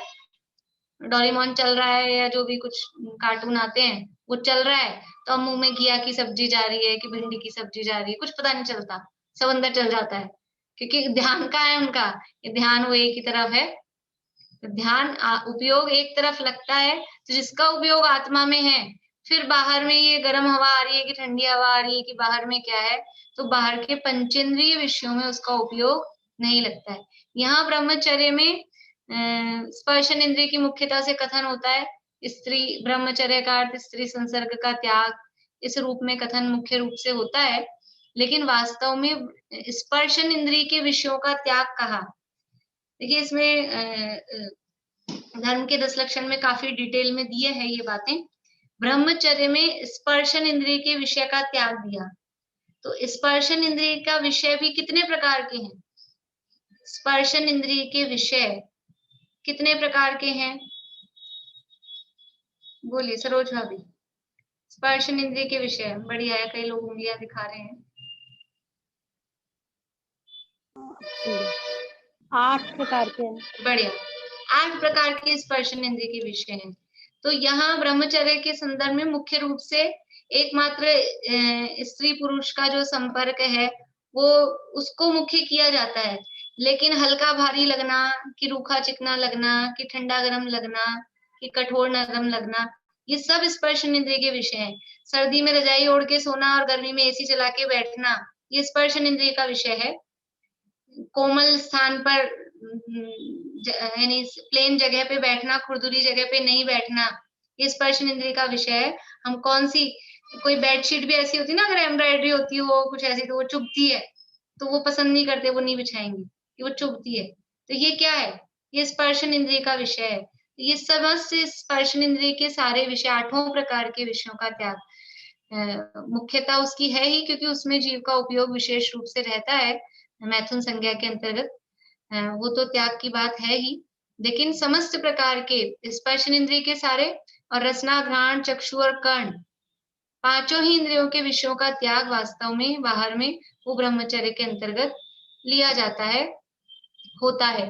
डोरेमोन चल रहा है या जो भी कुछ कार्टून आते हैं वो चल रहा है, तो मुंह में घिया की सब्जी जा रही है कि भिंडी की सब्जी जा रही है, कुछ पता नहीं चलता, सब अंदर चल जाता है, क्योंकि ध्यान कहाँ है उनका, ये ध्यान वो एक ही तरफ है। ध्यान उपयोग एक तरफ लगता है, तो जिसका उपयोग आत्मा में है, फिर बाहर में ये गर्म हवा आ रही है कि ठंडी हवा आ रही है कि बाहर में क्या है, तो बाहर के पंचेंद्रिय विषयों में उसका उपयोग नहीं लगता है। यहाँ ब्रह्मचर्य में स्पर्शन इंद्रिय की मुख्यता से कथन होता है। स्त्री ब्रह्मचर्य का अर्थ स्त्री संसर्ग का त्याग, इस रूप में कथन मुख्य रूप से होता है, लेकिन वास्तव में स्पर्शन इंद्रिय के विषयों का त्याग कहा। देखिए इसमें धर्म के 10 लक्षण में काफी डिटेल में दिए हैं ये बातें। ब्रह्मचर्य में स्पर्शन इंद्रिय के विषय का त्याग दिया, तो स्पर्शन इंद्रिय का विषय भी कितने प्रकार के हैं? स्पर्शन इंद्रिय के विषय कितने प्रकार के हैं? बोलिए सरोज भाभी। स्पर्शन इंद्रिय के विषय बढ़िया है, कई लोग उंगलियां दिखा रहे हैं। 8 प्रकार के हैं। बढ़िया, 8 प्रकार के स्पर्शन इंद्रिय के विषय हैं। तो यहाँ ब्रह्मचर्य के संदर्भ में मुख्य रूप से एकमात्र स्त्री पुरुष का जो संपर्क है वो उसको मुख्य किया जाता है, लेकिन हल्का भारी लगना कि रूखा चिकना लगना कि ठंडा गर्म लगना कि कठोर नरम लगना, ये सब स्पर्शन इंद्रिय के विषय हैं। सर्दी में रजाई ओढ़ के सोना और गर्मी में एसी चला के बैठना, ये स्पर्शन इंद्रिय का विषय है। कोमल स्थान पर यानी प्लेन जगह पे बैठना, खुरदुरी जगह पे नहीं बैठना, ये स्पर्शन इंद्रिय का विषय है। हम कौन सी, कोई बेडशीट भी ऐसी होती है ना, अगर एम्ब्रॉयडरी होती है वो कुछ ऐसी, तो वो चुभती है, तो वो पसंद नहीं करते, वो नहीं बिछाएंगे कि वो चुभती है। तो ये क्या है? ये स्पर्शन इंद्रिय का विषय है। ये समस्त स्पर्शन इंद्रिय के सारे विषय, 8 प्रकार के विषयों का त्याग मुख्यता उसकी है ही, क्योंकि उसमें जीव का उपयोग विशेष रूप से रहता है मैथुन संज्ञा के अंतर्गत, वो तो त्याग की बात है ही। लेकिन समस्त प्रकार के स्पर्शन इंद्रिय के सारे और रसना, घ्राण, चक्षु और कर्ण, 5 ही इंद्रियों के विषयों का त्याग वास्तव में बाहर में वो ब्रह्मचर्य के अंतर्गत लिया जाता है, होता है।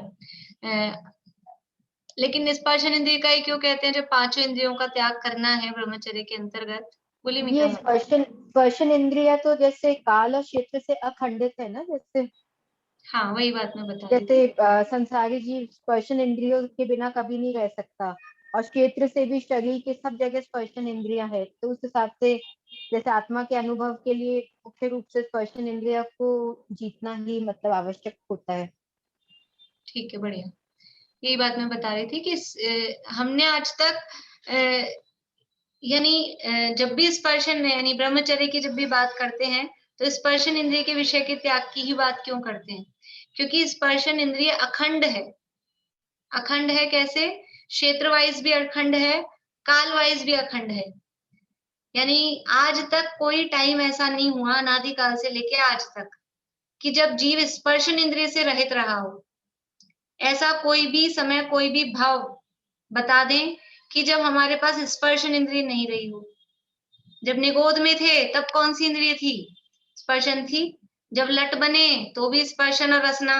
लेकिन स्पर्शन इंद्रिय का ही क्यों कहते हैं जब 5 इंद्रियों का त्याग करना है ब्रह्मचर्य के अंतर्गत? बोलिए मीता। ये स्पर्शन इंद्रिया तो जैसे काल और क्षेत्र से अखंडित है ना, जैसे हाँ वही बात मैं बता रही थी। जैसे संसारी जीव स्पर्शन इंद्रियों के बिना कभी नहीं रह सकता, और क्षेत्र से भी शरीर के सब जगह स्पर्शन इंद्रिया है, तो उस हिसाब से जैसे आत्मा के अनुभव के लिए मुख्य रूप से स्पर्शन इंद्रिया को जीतना ही मतलब आवश्यक होता है। ठीक है, बढ़िया, यही बात मैं बता रही थी कि हमने आज तक यानी जब भी स्पर्शन यानी ब्रह्मचर्य की जब भी बात करते हैं तो स्पर्शन इंद्रिय के विषय के त्याग की ही बात क्यों करते हैं? क्योंकि स्पर्शन इंद्रिय अखंड है। अखंड है कैसे? क्षेत्र वाइज भी अखंड है, काल वाइज भी अखंड है। यानी आज तक कोई टाइम ऐसा नहीं हुआ अनादिकाल से लेके आज तक कि जब जीव स्पर्शन इंद्रिय से रहित रहा हो। ऐसा कोई भी समय, कोई भी भाव बता दें कि जब हमारे पास स्पर्शन इंद्रिय नहीं रही हो। जब निगोद में थे तब कौन सी इंद्रिय थी? स्पर्शन थी। जब लट बने तो भी स्पर्शन और रसना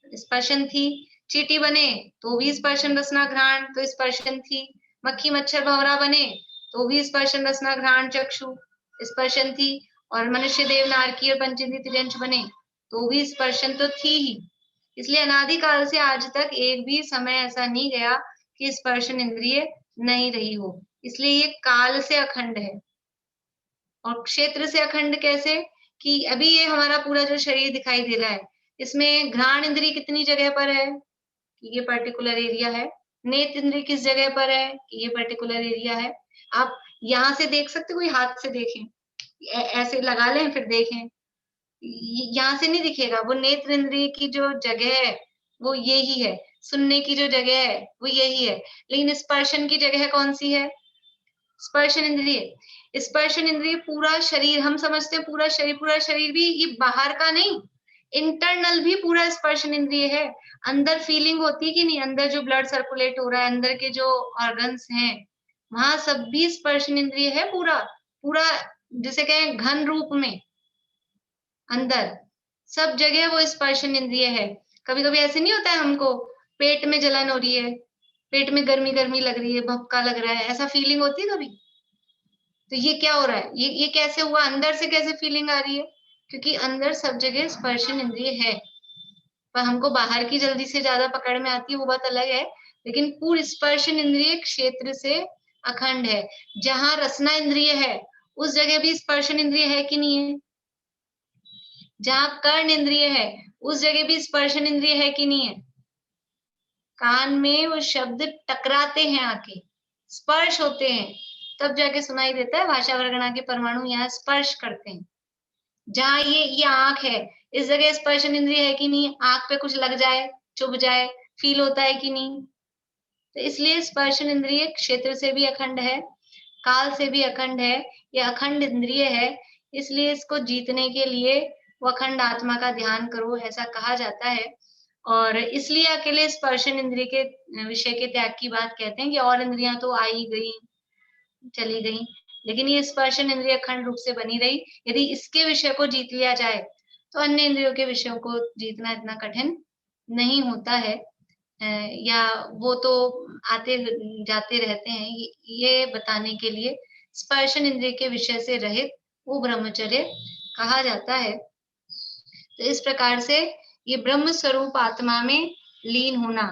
स्पर्शन थी। चींटी बने तो भी स्पर्शन रसना घ्राण तो स्पर्शन थी। मक्खी मच्छर भंवरा बने तो भी स्पर्शन रसना घ्राण चक्षु स्पर्शन थी। और मनुष्य देव नारकी और पंचेंद्रिय तिर्यंश बने तो भी स्पर्शन तो थी ही। इसलिए अनादिकाल से आज तक एक भी समय ऐसा नहीं गया कि स्पर्शन इंद्रिय नहीं रही हो। इसलिए ये काल से अखंड है। और क्षेत्र से अखंड कैसे? कि अभी ये हमारा पूरा जो शरीर दिखाई दे रहा है, इसमें घ्राण इंद्रिय कितनी जगह पर है कि ये पर्टिकुलर एरिया है। नेत्र इंद्रिय किस जगह पर है कि ये पर्टिकुलर एरिया है। आप यहाँ से देख सकते, कोई हाथ से देखें, ऐसे लगा लें फिर देखें, यहाँ से नहीं दिखेगा। वो नेत्र इंद्रिय की जो जगह है वो यही है, सुनने की जो जगह है वो यही है। लेकिन स्पर्शन की जगह कौन सी है? स्पर्शन इंद्रिय। स्पर्शन इंद्रिय पूरा शरीर, हम समझते हैं पूरा शरीर भी, ये बाहर का नहीं, इंटरनल भी पूरा स्पर्शन इंद्रिय है। अंदर फीलिंग होती है कि नहीं, अंदर जो ब्लड सर्कुलेट हो रहा है, अंदर के जो ऑर्गन्स हैं, वहां सब भी स्पर्शन इंद्रिय है। पूरा पूरा जिसे कहें घन रूप में अंदर सब जगह वो स्पर्शन इंद्रिय है। कभी कभी ऐसे नहीं होता है, हमको पेट में जलन हो रही है, पेट में गर्मी गर्मी लग रही है, भपका लग रहा है, ऐसा फीलिंग होती है कभी? तो ये क्या हो रहा है, ये कैसे हुआ, अंदर से कैसे फीलिंग आ रही है? क्योंकि अंदर सब जगह स्पर्शन इंद्रिय है, पर हमको बाहर की जल्दी से ज्यादा पकड़ में आती है, वो बात अलग है। लेकिन पूर्ण स्पर्शन इंद्रिय क्षेत्र से अखंड है। जहां रसना इंद्रिय है उस जगह भी स्पर्शन इंद्रिय है कि नहीं है? जहां कर्ण इंद्रिय है उस जगह भी स्पर्शन इंद्रिय है कि नहीं है? कान में वो शब्द टकराते हैं, आके स्पर्श होते हैं, तब जाके सुनाई देता है। भाषा वर्गणा के परमाणु यहाँ स्पर्श करते हैं। जहां ये आंख है, इस जगह स्पर्शन इंद्रिय है कि नहीं? आंख पे कुछ लग जाए, चुभ जाए, फील होता है कि नहीं? तो इसलिए स्पर्शन इंद्रिय क्षेत्र से भी अखंड है, काल से भी अखंड है, ये अखंड इंद्रिय है। इसलिए इसको जीतने के लिए वो अखंड आत्मा का ध्यान करो, ऐसा कहा जाता है। और इसलिए अकेले स्पर्शन इंद्रिय के विषय के त्याग की बात कहते हैं कि और इंद्रियां तो आई गई चली गई, लेकिन ये स्पर्शन इंद्रिय अखंड रूप से बनी रही। यदि इसके विषय को जीत लिया जाए तो अन्य इंद्रियों के विषयों को जीतना इतना कठिन नहीं होता है। या वो तो आते जाते रहते हैं, ये बताने के लिए स्पर्शन इंद्रिय के विषय से रहित वो ब्रह्मचर्य कहा जाता है। तो इस प्रकार से ये ब्रह्म स्वरूप आत्मा में लीन होना,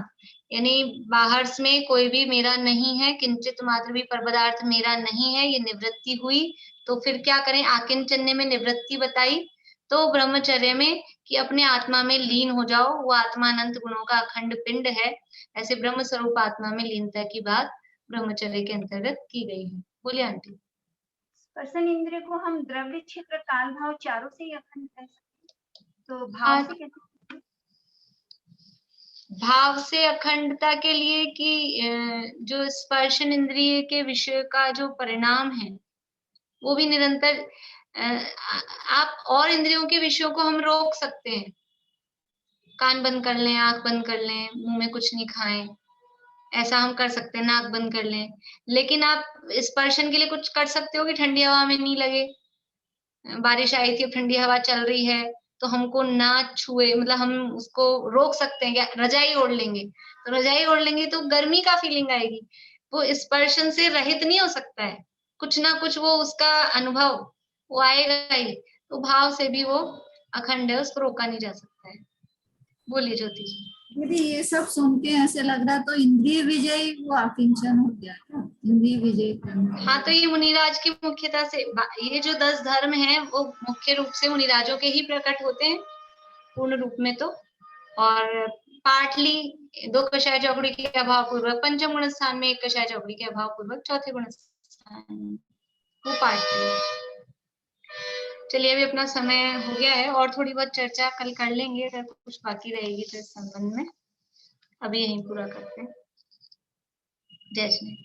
यानी बाहर में कोई भी मेरा नहीं है, किंचित मात्र भी पर पदार्थ मेरा नहीं है, ये निवृत्ति हुई। तो फिर क्या करें? आकिंचन्य में निवृत्ति बताई, तो ब्रह्मचर्य में कि अपने आत्मा में लीन हो जाओ, वो आत्मा अनंत गुणों का अखंड पिंड है। ऐसे ब्रह्म स्वरूप आत्मा में लीनता की बात ब्रह्मचर्य के अंतर्गत की गई है। बोलिए आंटी। स्पर्शन इंद्रिय को हम द्रव्य, क्षेत्र, काल, भाव चारों से ही अखंड कह सकते हैं। तो भाव से कैसे? भाव से अखंडता के लिए कि जो स्पर्शन इंद्रिय के विषय का जो परिणाम है वो भी निरंतर, आप और इंद्रियों के विषयों को हम रोक सकते हैं, कान बंद कर लें, आंख बंद कर लें, मुंह में कुछ नहीं खाएं, ऐसा हम कर सकते हैं, नाक बंद कर लें। लेकिन आप स्पर्शन के लिए कुछ कर सकते हो कि ठंडी हवा में नहीं लगे। बारिश आई थी, ठंडी हवा चल रही है, तो हमको ना छुए, मतलब हम उसको रोक सकते हैं क्या? रजाई ओढ़ लेंगे, तो रजाई ओढ़ लेंगे तो गर्मी का फीलिंग आएगी, वो स्पर्शन से रहित नहीं हो सकता है, कुछ ना कुछ वो उसका अनुभव वो आएगा ही। तो भाव से भी वो अखंड है, उसको रोका नहीं जा सकता है। बोलिए ज्योति जी। यदि ये सब सुन के ऐसे लग रहा तो इंद्रिय विजय वो आकिंचन हो गया क्या? इंद्रिय विजय करना। हाँ, तो ये मुनिराज की मुख्यता से, ये जो 10 धर्म हैं वो मुख्य रूप से मुनिराजों के ही प्रकट होते हैं पूर्ण रूप में। तो और पाटली 2 कषाय चौकड़ी के अभाव पूर्वक, पंचम गुण स्थान में 1 कषाय चौकड़ी के अभाव पूर्वक, चौथे गुण स्थान वो पाटली। चलिए, अभी अपना समय हो गया है, और थोड़ी बहुत चर्चा कल कर लेंगे अगर कुछ बाकी रहेगी तो इस संबंध में। अभी यहीं पूरा करते हैं। जय श्री।